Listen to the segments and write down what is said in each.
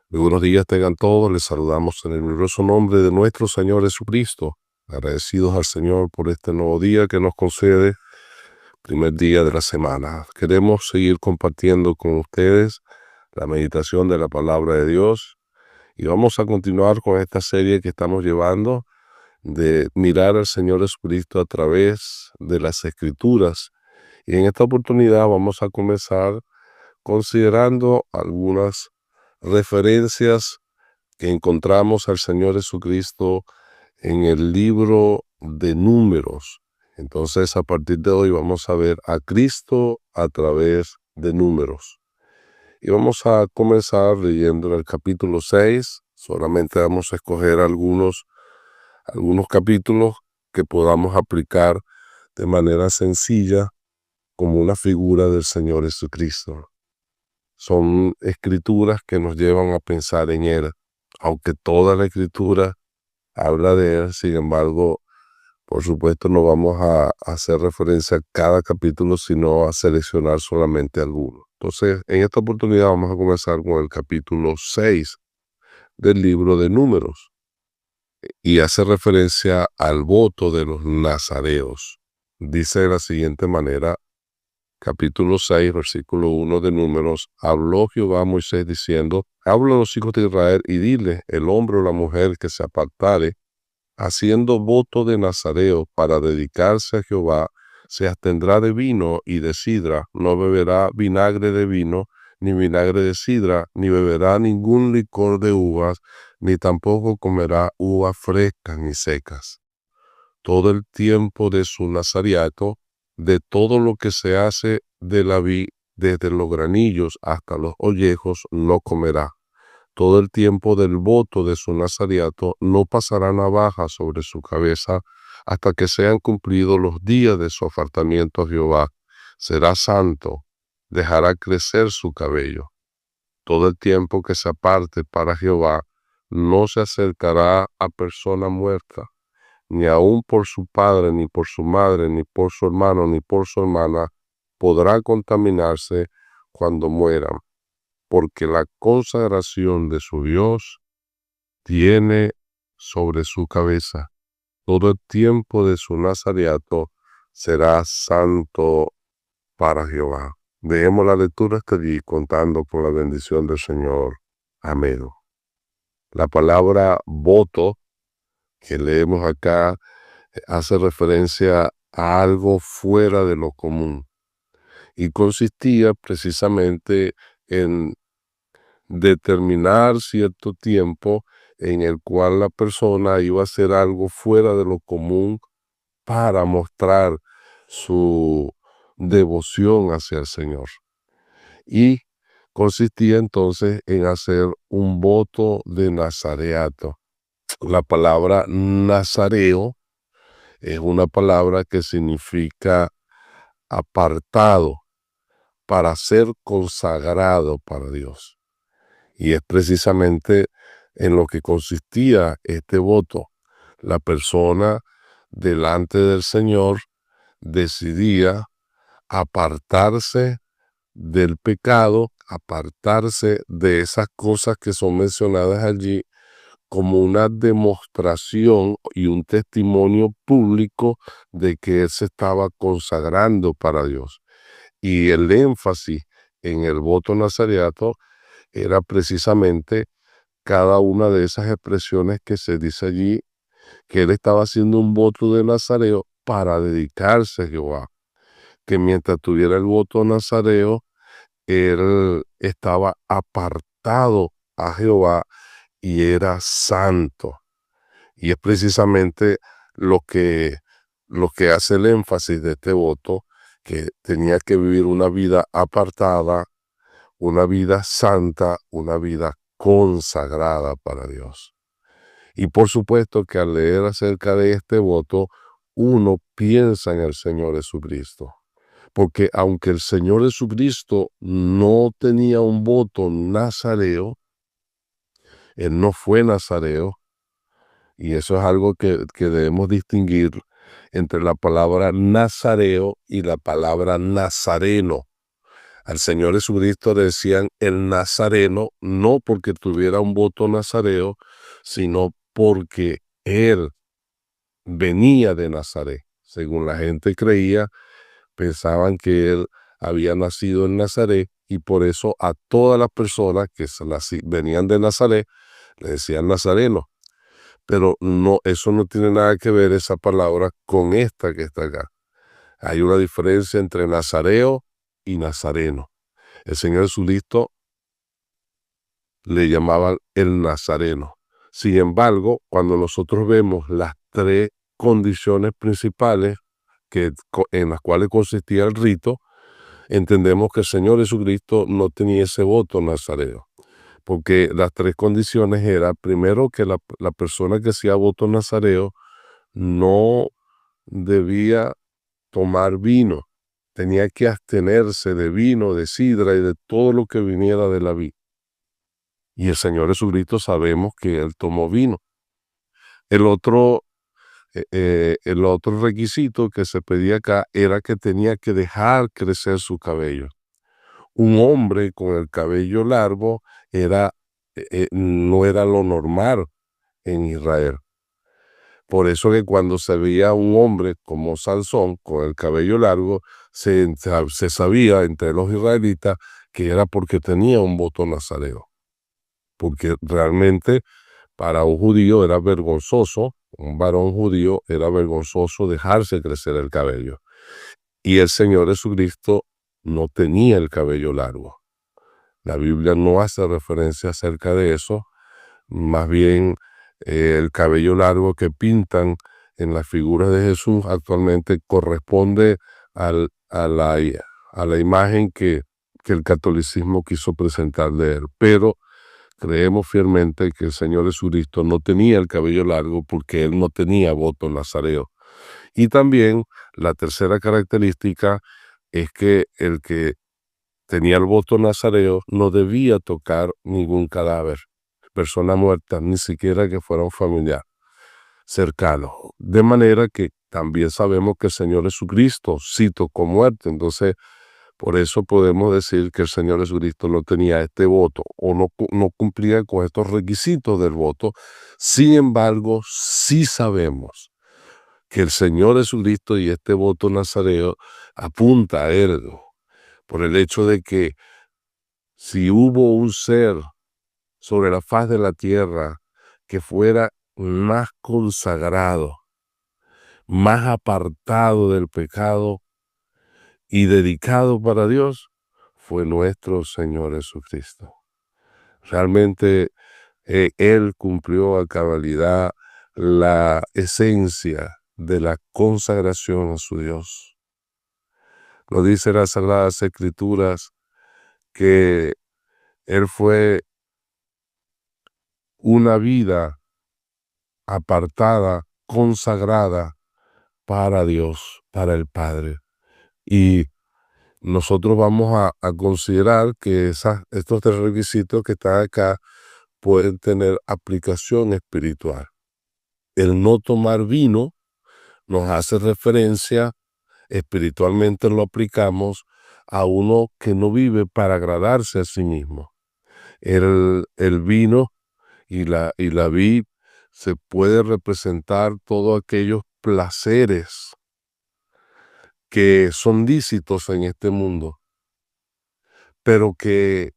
Muy buenos días tengan todos, les saludamos en el glorioso nombre de nuestro Señor Jesucristo, agradecidos al Señor por este nuevo día que nos concede, primer día de la semana. Queremos seguir compartiendo con ustedes la meditación de la palabra de Dios y vamos a continuar con esta serie que estamos llevando de mirar al Señor Jesucristo a través de las Escrituras. Y en esta oportunidad vamos a comenzar considerando algunas referencias que encontramos al Señor Jesucristo en el libro de Números. Entonces, a partir de hoy vamos a ver a Cristo a través de Números. Y vamos a comenzar leyendo en el capítulo 6. Solamente vamos a escoger algunos capítulos que podamos aplicar de manera sencilla como una figura del Señor Jesucristo. Son escrituras que nos llevan a pensar en Él. Aunque toda la escritura habla de Él, sin embargo, por supuesto no vamos a hacer referencia a cada capítulo, sino a seleccionar solamente algunos. Entonces, en esta oportunidad vamos a comenzar con el capítulo 6 del libro de Números y hace referencia al voto de los nazareos. Dice de la siguiente manera: capítulo 6, versículo 1 de Números: habló Jehová a Moisés diciendo: habla a los hijos de Israel y dile, el hombre o la mujer que se apartare, haciendo voto de nazareo para dedicarse a Jehová, se abstendrá de vino y de sidra, no beberá vinagre de vino, ni vinagre de sidra, ni beberá ningún licor de uvas, ni tampoco comerá uvas frescas ni secas. Todo el tiempo de su nazariato, de todo lo que se hace de la vid, desde los granillos hasta los ollejos, no comerá. Todo el tiempo del voto de su nazariato no pasará navaja sobre su cabeza hasta que sean cumplidos los días de su apartamiento a Jehová. Será santo, dejará crecer su cabello. Todo el tiempo que se aparte para Jehová, no se acercará a persona muerta, ni aun por su padre, ni por su madre, ni por su hermano, ni por su hermana, podrá contaminarse cuando mueran, porque la consagración de su Dios tiene sobre su cabeza. Todo el tiempo de su nazariato será santo para Jehová. Dejemos la lectura hasta allí, contando con la bendición del Señor. Amén. La palabra voto que leemos acá hace referencia a algo fuera de lo común y consistía precisamente en determinar cierto tiempo en el cual la persona iba a hacer algo fuera de lo común para mostrar su devoción hacia el Señor. Y consistía entonces en hacer un voto de nazareato. La palabra nazareo es una palabra que significa apartado, para ser consagrado para Dios. Y es precisamente en lo que consistía este voto. La persona delante del Señor decidía apartarse del pecado, apartarse de esas cosas que son mencionadas allí, como una demostración y un testimonio público de que él se estaba consagrando para Dios. Y el énfasis en el voto nazareato era precisamente cada una de esas expresiones que se dice allí, que él estaba haciendo un voto de nazareo para dedicarse a Jehová, que mientras tuviera el voto nazareo, él estaba apartado a Jehová y era santo. Y es precisamente lo que hace el énfasis de este voto, que tenía que vivir una vida apartada, una vida santa, una vida consagrada para Dios. Y por supuesto que al leer acerca de este voto, uno piensa en el Señor Jesucristo. Porque aunque el Señor Jesucristo no tenía un voto nazareo, Él no fue nazareo, y eso es algo que debemos distinguir entre la palabra nazareo y la palabra nazareno. Al Señor Jesucristo le decían el Nazareno, no porque tuviera un voto nazareo, sino porque él venía de Nazaret. Según la gente creía, pensaban que él había nacido en Nazaret y por eso a todas las personas que venían de Nazaret le decían nazareno. Pero no, eso no tiene nada que ver esa palabra con esta que está acá. Hay una diferencia entre nazareo y nazareno. El Señor Jesucristo le llamaban el nazareno. Sin embargo, cuando nosotros vemos las tres condiciones principales en las cuales consistía el rito, entendemos que el Señor Jesucristo no tenía ese voto nazareo, porque las tres condiciones eran, primero, que la persona que hacía voto nazareo no debía tomar vino, tenía que abstenerse de vino, de sidra y de todo lo que viniera de la vid. Y el Señor Jesucristo sabemos que Él tomó vino. El otro requisito que se pedía acá era que tenía que dejar crecer su cabello. Un hombre con el cabello largo no era lo normal en Israel. Por eso que cuando se veía un hombre como Sansón con el cabello largo, se sabía entre los israelitas que era porque tenía un voto nazareo. Porque realmente para un judío era vergonzoso, un varón judío era vergonzoso dejarse crecer el cabello. Y el Señor Jesucristo no tenía el cabello largo. La Biblia no hace referencia acerca de eso, más bien el cabello largo que pintan en las figuras de Jesús actualmente corresponde a la imagen que el catolicismo quiso presentar de él. Pero creemos fielmente que el Señor Jesucristo no tenía el cabello largo porque él no tenía voto nazareo. Y también la tercera característica es que el que tenía el voto nazareo no debía tocar ningún cadáver, persona muerta, ni siquiera que fuera un familiar cercano. De manera que también sabemos que el Señor Jesucristo sí tocó muerte. Entonces, por eso podemos decir que el Señor Jesucristo no tenía este voto o no cumplía con estos requisitos del voto. Sin embargo, sí sabemos que el Señor Jesucristo y este voto nazareo apunta a él por el hecho de que si hubo un ser sobre la faz de la tierra que fuera más consagrado, más apartado del pecado y dedicado para Dios, fue nuestro Señor Jesucristo. Realmente Él cumplió a cabalidad la esencia de la consagración a su Dios. Lo dice las Sagradas Escrituras que Él fue una vida apartada, consagrada para Dios, para el Padre. Y nosotros vamos a considerar que estos tres requisitos que están acá pueden tener aplicación espiritual. El no tomar vino nos hace referencia, espiritualmente lo aplicamos a uno que no vive para agradarse a sí mismo. El vino y la vid se puede representar todos aquellos placeres que son lícitos en este mundo, pero que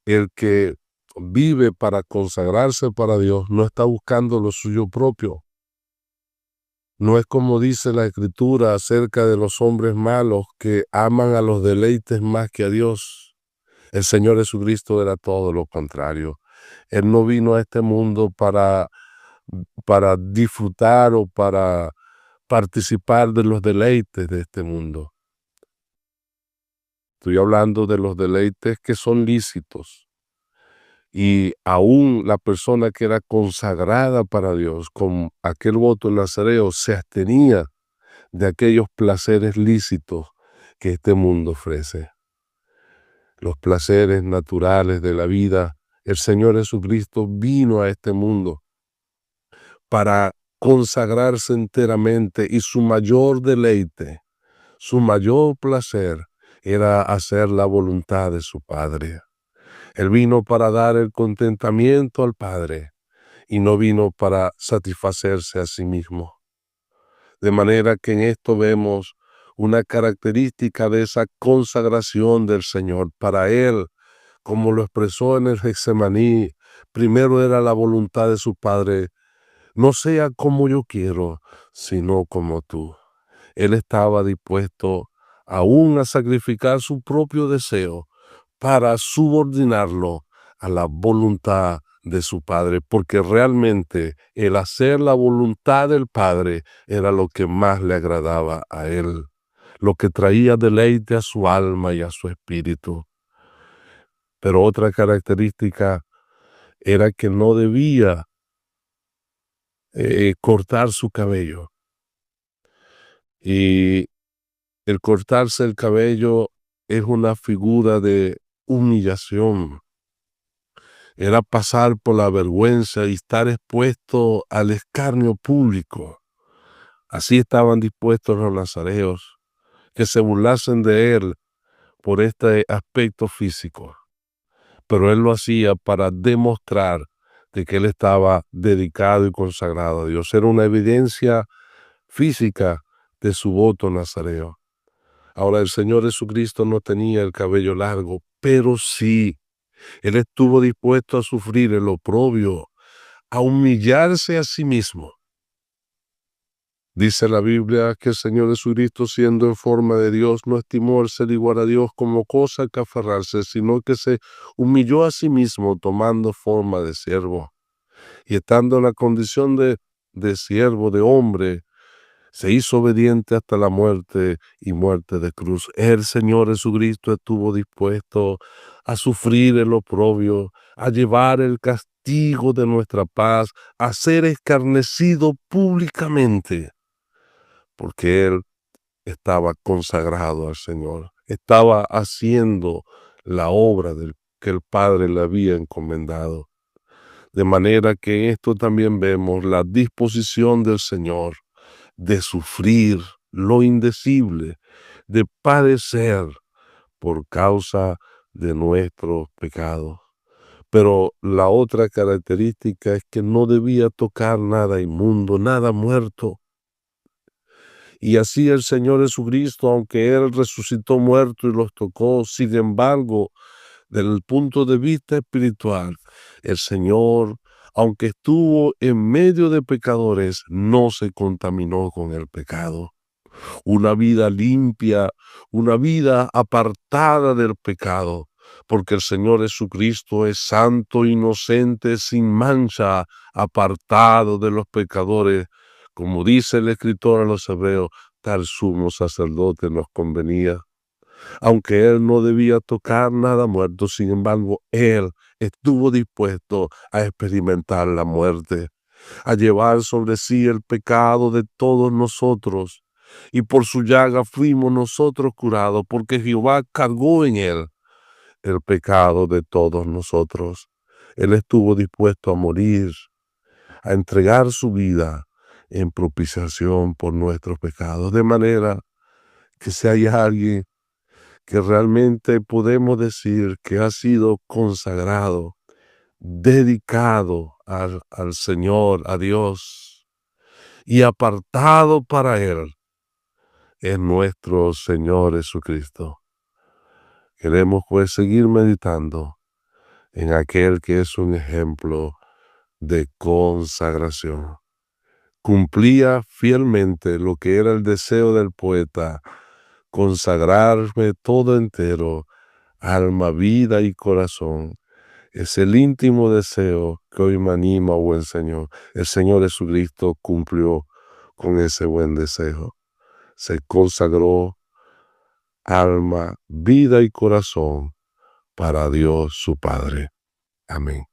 el que vive para consagrarse para Dios no está buscando lo suyo propio. No es como dice la Escritura acerca de los hombres malos que aman a los deleites más que a Dios. El Señor Jesucristo era todo lo contrario. Él no vino a este mundo para disfrutar o para participar de los deleites de este mundo. Estoy hablando de los deleites que son lícitos. Y aún la persona que era consagrada para Dios con aquel voto nazareo se abstenía de aquellos placeres lícitos que este mundo ofrece. Los placeres naturales de la vida. El Señor Jesucristo vino a este mundo para consagrarse enteramente y su mayor deleite, su mayor placer era hacer la voluntad de su Padre. Él vino para dar el contentamiento al Padre y no vino para satisfacerse a sí mismo. De manera que en esto vemos una característica de esa consagración del Señor. Para Él, como lo expresó en el Getsemaní, primero era la voluntad de su Padre, no sea como yo quiero, sino como tú. Él estaba dispuesto aún a sacrificar su propio deseo para subordinarlo a la voluntad de su Padre, porque realmente el hacer la voluntad del Padre era lo que más le agradaba a él, lo que traía deleite a su alma y a su espíritu. Pero otra característica era que no debía cortar su cabello. Y el cortarse el cabello es una figura de humillación. Era pasar por la vergüenza y estar expuesto al escarnio público. Así estaban dispuestos los nazareos, que se burlasen de él por este aspecto físico. Pero él lo hacía para demostrar de que él estaba dedicado y consagrado a Dios. Era una evidencia física de su voto nazareo. Ahora, el Señor Jesucristo no tenía el cabello largo, pero sí, Él estuvo dispuesto a sufrir el oprobio, a humillarse a sí mismo. Dice la Biblia que el Señor Jesucristo, siendo en forma de Dios, no estimó el ser igual a Dios como cosa que aferrarse, sino que se humilló a sí mismo tomando forma de siervo. Y estando en la condición de siervo, de hombre, se hizo obediente hasta la muerte y muerte de cruz. El Señor Jesucristo estuvo dispuesto a sufrir el oprobio, a llevar el castigo de nuestra paz, a ser escarnecido públicamente, porque Él estaba consagrado al Señor, estaba haciendo la obra que el Padre le había encomendado. De manera que en esto también vemos la disposición del Señor de sufrir lo indecible, de padecer por causa de nuestros pecados. Pero la otra característica es que no debía tocar nada inmundo, nada muerto. Y así el Señor Jesucristo, aunque Él resucitó muerto y los tocó, sin embargo, desde el punto de vista espiritual, el Señor, aunque estuvo en medio de pecadores, no se contaminó con el pecado. Una vida limpia, una vida apartada del pecado, porque el Señor Jesucristo es santo, inocente, sin mancha, apartado de los pecadores. Como dice el escritor a los hebreos, tal sumo sacerdote nos convenía. Aunque él no debía tocar nada muerto, sin embargo, él estuvo dispuesto a experimentar la muerte, a llevar sobre sí el pecado de todos nosotros. Y por su llaga fuimos nosotros curados, porque Jehová cargó en él el pecado de todos nosotros. Él estuvo dispuesto a morir, a entregar su vida en propiciación por nuestros pecados. De manera que si hay alguien que realmente podemos decir que ha sido consagrado, dedicado al Señor, a Dios, y apartado para Él, es nuestro Señor Jesucristo. Queremos pues seguir meditando en aquel que es un ejemplo de consagración. Cumplía fielmente lo que era el deseo del poeta, consagrarme todo entero, alma, vida y corazón. Es el íntimo deseo que hoy me anima, buen Señor. El Señor Jesucristo cumplió con ese buen deseo. Se consagró alma, vida y corazón para Dios su Padre. Amén.